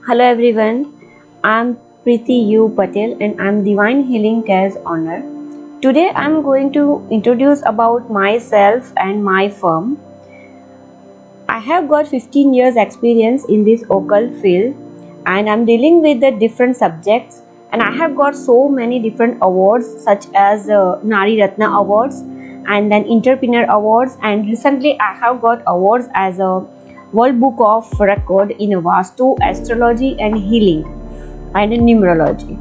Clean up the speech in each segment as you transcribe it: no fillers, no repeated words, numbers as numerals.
Hello everyone, I'm Preeti U Patel and I'm Divine Healing Care's owner. Today I'm going to introduce about myself and my firm. I have got 15 years experience in this occult field and I'm dealing with the different subjects, and I have got so many different awards such as Nari Ratna Awards and then Entrepreneur Awards, and recently I have got awards as a World Book of Record in Vastu, Astrology and Healing and Numerology.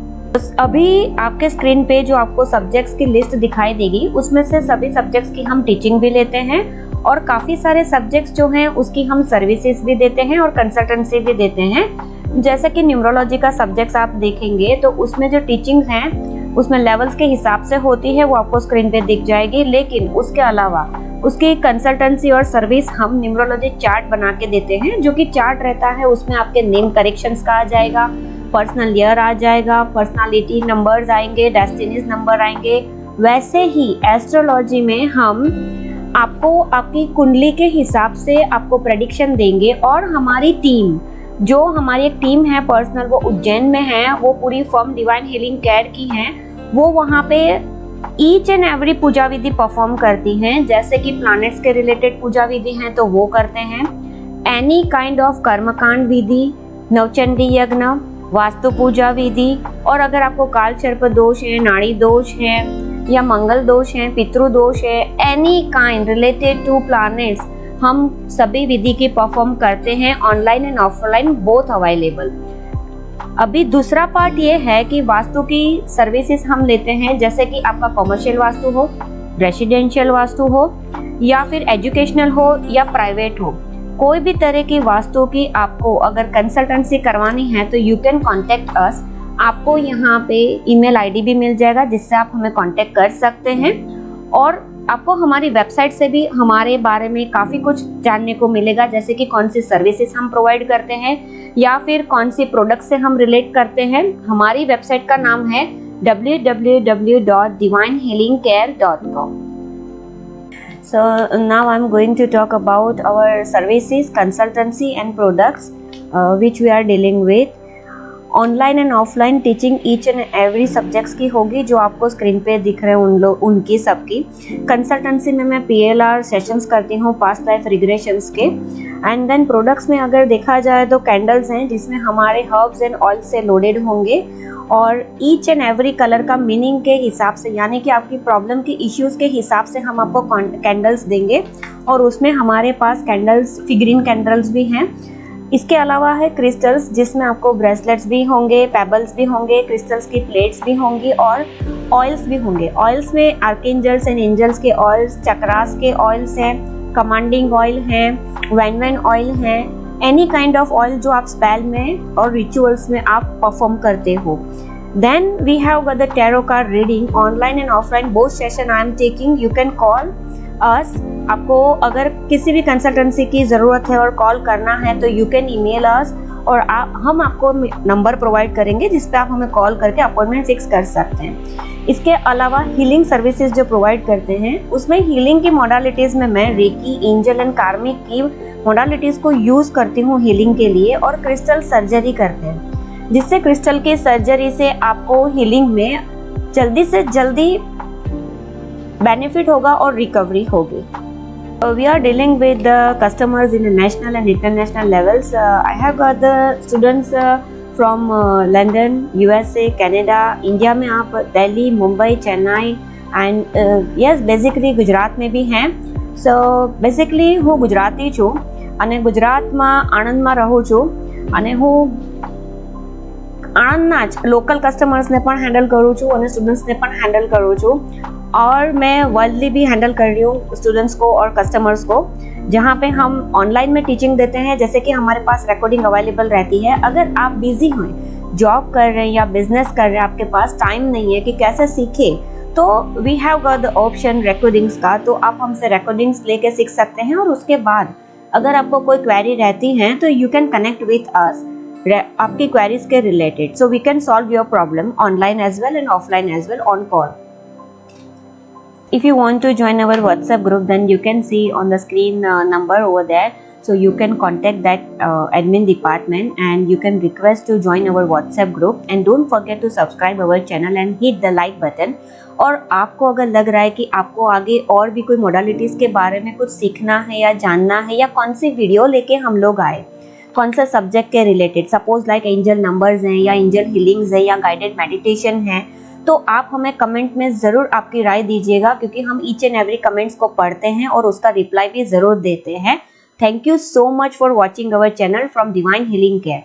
अभी आपके screen पे जो आपको subjects की list दिखाई देगी उसमें से सभी सब्जेक्ट्स की हम टीचिंग भी लेते हैं और काफ़ी सारे सब्जेक्ट्स जो हैं उसकी हम सर्विसेज भी देते हैं और कंसल्टेंसी भी देते हैं। जैसे कि न्यूमरोलॉजी का सब्जेक्ट्स आप देखेंगे तो उसमें जो टीचिंग्स हैं उसमें लेवल्स के हिसाब से होती है, वो आपको स्क्रीन पे दिख जाएगी। लेकिन उसके अलावा उसकी कंसल्टेंसी और सर्विस हम न्यूमरोलॉजी चार्ट बना के देते हैं, जो कि चार्ट रहता है उसमें आपके नेम करेक्शंस का आ जाएगा, पर्सनल ईयर आ जाएगा, पर्सनालिटी नंबर्स आएंगे, डेस्टिनीज नंबर आएंगे। वैसे ही एस्ट्रोलॉजी में हम आपको आपकी कुंडली के हिसाब से आपको प्रेडिक्शन देंगे और हमारी टीम, जो हमारी एक टीम है पर्सनल, वो उज्जैन में है, वो पूरी फर्म डिवाइन हीलिंग केयर की है, वो वहाँ पे ईच एंड एवरी पूजा विधि परफॉर्म करती हैं। जैसे कि प्लैनेट्स के रिलेटेड पूजा विधि हैं तो वो करते हैं, एनी काइंड ऑफ कर्मकांड विधि, नवचंडी यज्ञ, वास्तु पूजा विधि, और अगर आपको काल सर्प दोष है, नाड़ी दोष है या मंगल दोष है, पितृ दोष है, any kind related to planets, हम सभी विधि की परफॉर्म करते हैं, online and offline both available. अभी दूसरा पार्ट ये है कि वास्तु की सर्विसेज हम लेते हैं, जैसे कि आपका कॉमर्शियल वास्तु हो, रेसिडेंशियल वास्तु हो या फिर एजुकेशनल हो या प्राइवेट हो, कोई भी तरह की वास्तु की आपको अगर कंसल्टेंसी करवानी है तो यू कैन कॉन्टेक्ट अस। आपको यहाँ पे ईमेल आईडी भी मिल जाएगा जिससे आप हमें कांटेक्ट कर सकते हैं, और आपको हमारी वेबसाइट से भी हमारे बारे में काफ़ी कुछ जानने को मिलेगा, जैसे कि कौन सी सर्विसेज हम प्रोवाइड करते हैं या फिर कौन सी प्रोडक्ट से हम रिलेट करते हैं। हमारी वेबसाइट का नाम है www.divinehealingcare.com. So now I'm going to talk about our services, consultancy and products which we are dealing with. Online and offline teaching each and every subjects की होगी, जो आपको स्क्रीन पे दिख रहे हैं उनकी सबकी। कंसल्टेंसी में मैं PLR सेशंस करती हूँ पास्ट लाइफ रिग्रेशंस के। एंड देन प्रोडक्ट्स में अगर देखा जाए तो कैंडल्स हैं जिसमें हमारे हर्ब्स एंड ऑयल से लोडेड होंगे, और ईच एंड एवरी कलर का मीनिंग के हिसाब से, यानी कि आपकी प्रॉब्लम के इश्यूज़ के हिसाब से हम आपको कैंडल्स देंगे, और उसमें हमारे पास कैंडल्स, फिगरीन कैंडल्स भी हैं। इसके अलावा है क्रिस्टल्स, जिसमें आपको ब्रेसलेट्स भी होंगे, पेबल्स भी होंगे, क्रिस्टल्स की प्लेट्स भी होंगी और ऑयल्स भी होंगे। ऑयल्स में आर्कएंजल्स एंड एंजल्स के ऑयल्स, चक्रास के ऑयल्स हैं, कमांडिंग ऑयल हैं, वैन ऑयल हैं, एनी काइंड ऑफ ऑयल जो आप स्पेल में और रिचुअल्स में आप परफॉर्म करते हो। Then we have got the tarot card reading, online and offline both session I am taking, you can call us. आपको अगर किसी भी कंसल्टेंसी की ज़रूरत है और कॉल करना है तो यू कैन ईमेल अस, और हम आपको नंबर प्रोवाइड करेंगे जिस पे आप हमें कॉल करके अपॉइंटमेंट फिक्स कर सकते हैं। इसके अलावा हीलिंग सर्विसेज जो प्रोवाइड करते हैं उसमें हीलिंग की मॉडलिटीज़ में मैं रेकी, एंजल एंड कार्मिक की मॉडलिटीज़ को यूज़ करती हूँ हीलिंग के लिए, और क्रिस्टल सर्जरी करते हैं, जिससे क्रिस्टल की सर्जरी से आपको हीलिंग में जल्दी से जल्दी बेनिफिट होगा और रिकवरी होगी। We are dealing with the customers in the national and international levels. I have got the students from London, USA, Canada, India में आप Delhi, Mumbai, Chennai and yes basically Gujarat में भी हैं। So basically હું ગુજરાતી છું અને ગુજરાતમાં આણંદમાં રહું છું, અને હું આણંદના જ લોકલ કસ્ટમર્સને પણ હેન્ડલ કરું છું અને સ્ટુડન્ટ્સને પણ હેન્ડલ કરું છું, और मैं वर्ल्डली भी हैंडल कर रही हूँ स्टूडेंट्स को और कस्टमर्स को, जहाँ पे हम ऑनलाइन में टीचिंग देते हैं। जैसे कि हमारे पास रिकॉर्डिंग अवेलेबल रहती है। अगर आप बिजी हैं, जॉब कर रहे हैं या बिजनेस कर रहे हैं, आपके पास टाइम नहीं है कि कैसे सीखें, तो we have got the option recordings का, तो आप हमसे रिकॉर्डिंग्स लेके सीख सकते हैं। और उसके बाद अगर आपको कोई क्वेरी रहती है तो you can connect with us आपकी क्वेरीज के related, so we can solve your problem online as well and offline as well on call. If you want to join our WhatsApp group, then you can see on the screen number over there. So you can contact that admin department and you can request to join our WhatsApp group, and don't forget to subscribe our channel and hit the like button. और आपको अगर लग रहा है कि आपको आगे और भी कोई मोडालिटीज़ के बारे में कुछ सीखना है या जानना है, या कौन सी वीडियो लेके हम लोग आए, कौन सा सब्जेक्ट के related, suppose like angel numbers हैं या एंजल हीलिंग्स है या गाइडेड मेडिटेशन है, तो आप हमें कमेंट में ज़रूर आपकी राय दीजिएगा, क्योंकि हम ईच एंड एवरी कमेंट्स को पढ़ते हैं और उसका रिप्लाई भी ज़रूर देते हैं। Thank you so much for watching our channel from divine healing care.